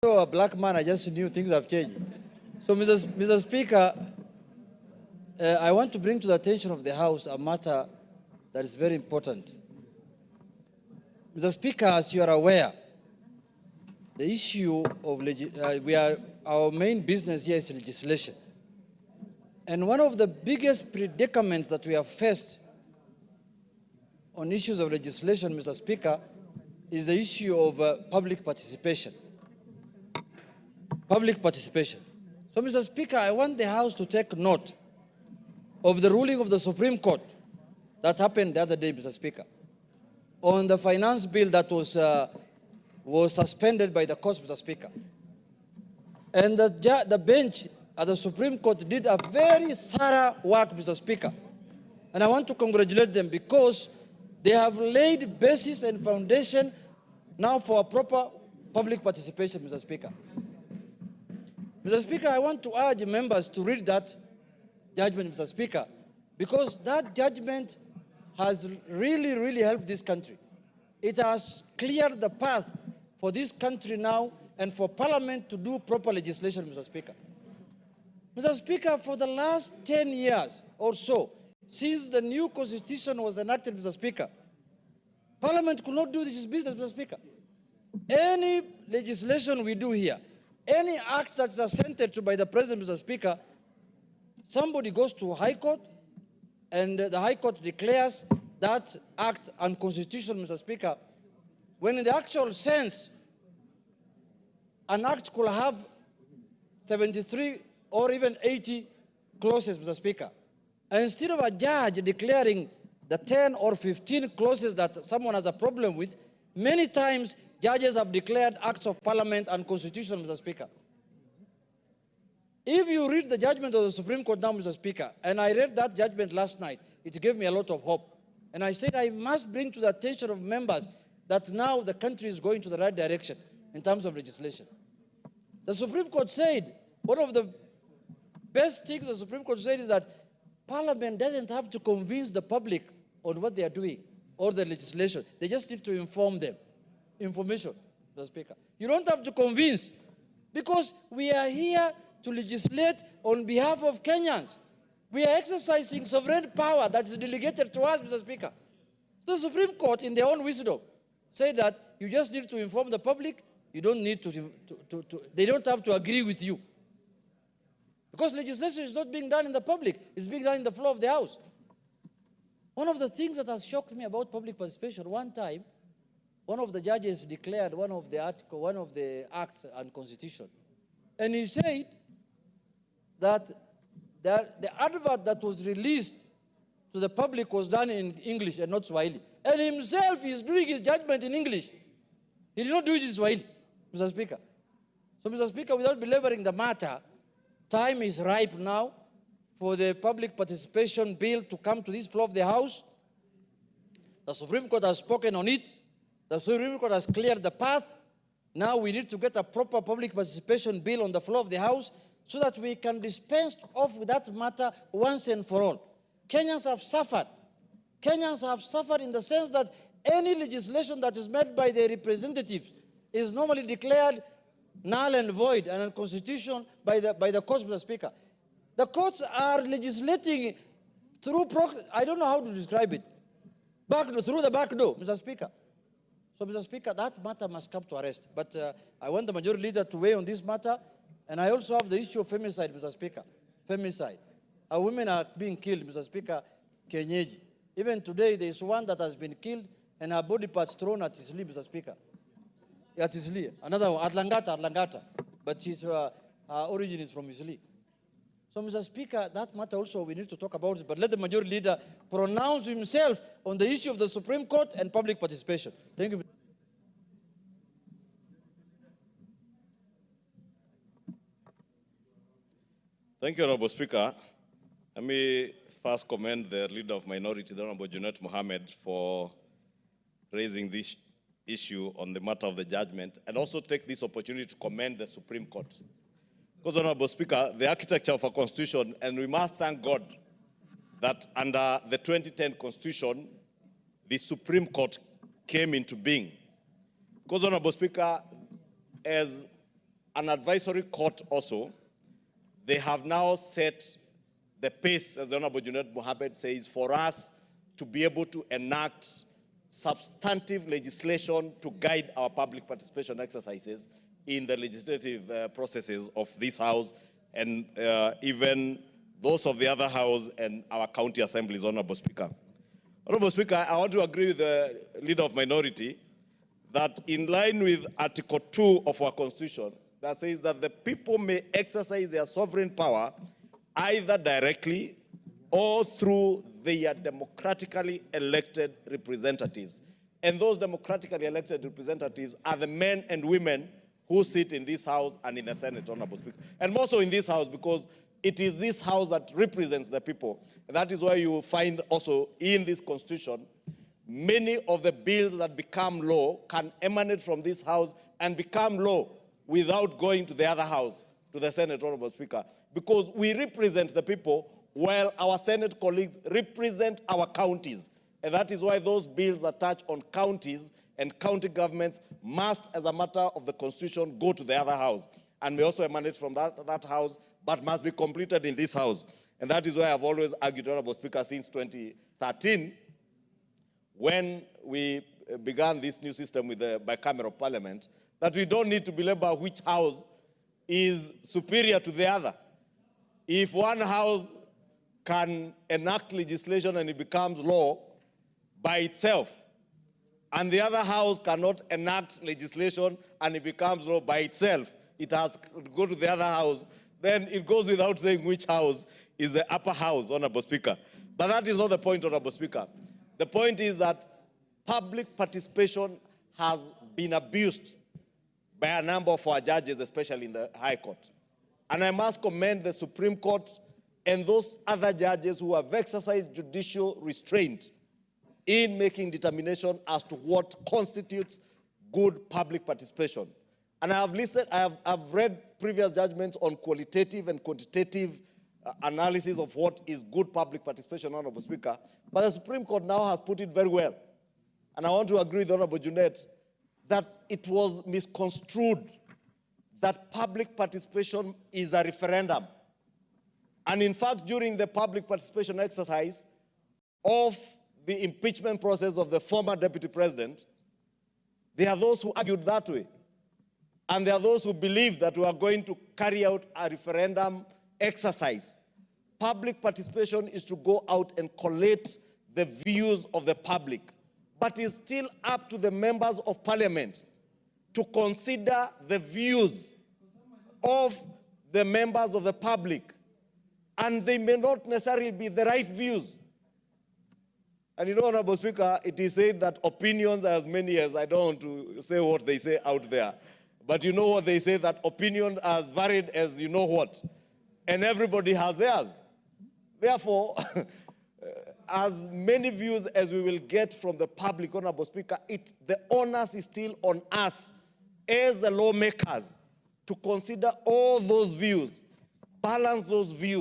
A black man, I just knew things have changed. So, Mr. Speaker, I want to bring to the attention of the House a matter that is very important. Mr. Speaker, as you are aware, the issue of our main business here is legislation. And one of the biggest predicaments that we have faced on issues of legislation, Mr. Speaker, is the issue of public participation. Public participation. So, Mr. Speaker, I want the House to take note of the ruling of the Supreme Court that happened the other day, Mr. Speaker, on the finance bill that was suspended by the court, Mr. Speaker. And the bench at the Supreme Court did a very thorough work, Mr. Speaker. And I want to congratulate them because they have laid basis and foundation now for a proper public participation, Mr. Speaker. Mr. Speaker, I want to urge members to read that judgment, Mr. Speaker, because that judgment has really helped this country. It has cleared the path for this country now and for Parliament to do proper legislation, Mr. Speaker. Mr. Speaker, for the last 10 years or so, since the new constitution was enacted, Mr. Speaker, Parliament could not do this business, Mr. Speaker. Any legislation we do here, any act that is assented to by the President, Mr. Speaker, somebody goes to High Court, and the High Court declares that act unconstitutional, Mr. Speaker, when in the actual sense, an act could have 73 or even 80 clauses, Mr. Speaker. And instead of a judge declaring the 10 or 15 clauses that someone has a problem with, many times judges have declared acts of Parliament unconstitutional, Mr. Speaker. If you read the judgment of the Supreme Court now, Mr. Speaker, and I read that judgment last night, it gave me a lot of hope. And I said I must bring to the attention of members that now the country is going to the right direction in terms of legislation. The Supreme Court said, one of the best things the Supreme Court said is that Parliament doesn't have to convince the public on what they are doing or the legislation. They just need to inform them. Information, Mr. Speaker. You don't have to convince, because we are here to legislate on behalf of Kenyans. We are exercising sovereign power that is delegated to us, Mr. Speaker. The Supreme Court, in their own wisdom, said that you just need to inform the public. You don't need they don't have to agree with you. Because legislation is not being done in the public, it's being done in the floor of the House. One of the things that has shocked me about public participation, one time, one of the judges declared one of the acts unconstitutional. And he said that the advert that was released to the public was done in English and not Swahili. And himself is doing his judgment in English. He did not do it in Swahili, Mr. Speaker. So, Mr. Speaker, without belaboring the matter, time is ripe now for the public participation bill to come to this floor of the House. The Supreme Court has spoken on it. The Supreme Court has cleared the path. Now we need to get a proper public participation bill on the floor of the House so that we can dispense off with that matter once and for all. Kenyans have suffered. Kenyans have suffered in the sense that any legislation that is made by their representatives is normally declared null and void and unconstitutional by the courts, Mr. Speaker. The courts are legislating through, I don't know how to describe it, through the back door, Mr. Speaker. So, Mr. Speaker, that matter must come to a rest. But I want the majority leader to weigh on this matter. And I also have the issue of femicide, Mr. Speaker. Femicide. Our women are being killed, Mr. Speaker, Kenyeji. Even today, there is one that has been killed and her body parts thrown at Eastleigh, Mr. Speaker. At Eastleigh. Another one, Atlangata. But her origin is from Eastleigh. So, Mr. Speaker, that matter also we need to talk about it, but let the majority leader pronounce himself on the issue of the Supreme Court and public participation. Thank you. Thank you, Honorable Speaker. Let me first commend the Leader of Minority, the Honorable Junet Mohamed, for raising this issue on the matter of the judgment, and also take this opportunity to commend the Supreme Court. Because, Honorable Speaker, the architecture of a constitution, and we must thank God that under the 2010 Constitution, the Supreme Court came into being. Because, Honorable Speaker, as an advisory court also, they have now set the pace, as the Honorable Junet Mohamed says, for us to be able to enact substantive legislation to guide our public participation exercises in the legislative processes of this House and even those of the other House and our county assemblies, Honorable Speaker. Honorable Speaker, I want to agree with the Leader of Minority that in line with Article 2 of our Constitution, that says that the people may exercise their sovereign power either directly or through their democratically elected representatives. And those democratically elected representatives are the men and women who sit in this House and in the Senate, Honorable Speaker. And more so in this House because it is this House that represents the people. And that is why you will find also in this Constitution, many of the bills that become law can emanate from this House and become law without going to the other House, to the Senate, Honorable Speaker, because we represent the people while our Senate colleagues represent our counties. And that is why those bills that touch on counties and county governments must, as a matter of the Constitution, go to the other House and may also emanate from that House, but must be completed in this House. And that is why I've always argued, Honorable Speaker, since 2013, when we began this new system with the bicameral parliament, that we don't need to belabor which House is superior to the other. If one House can enact legislation and it becomes law by itself, and the other House cannot enact legislation and it becomes law by itself, it has to go to the other House, then it goes without saying which House is the upper House, Honorable Speaker. But that is not the point, Honorable Speaker. The point is that public participation has been abused by a number of our judges, especially in the High Court. And I must commend the Supreme Court and those other judges who have exercised judicial restraint in making determination as to what constitutes good public participation. And I've read previous judgments on qualitative and quantitative analysis of what is good public participation, Honorable Speaker. But the Supreme Court now has put it very well. And I want to agree with Honorable Junet that it was misconstrued that public participation is a referendum. And in fact, during the public participation exercise of the impeachment process of the former deputy president, there are those who argued that way. And there are those who believe that we are going to carry out a referendum exercise. Public participation is to go out and collate the views of the public. But it's still up to the members of parliament to consider the views of the members of the public. And they may not necessarily be the right views. And you know, Honorable Speaker, it is said that opinions are as many as, I don't want to say what they say out there, but you know what they say, that opinions are as varied as you know what. And everybody has theirs. Therefore, as many views as we will get from the public, Honorable Speaker, the onus is still on us as the lawmakers to consider all those views, balance those views.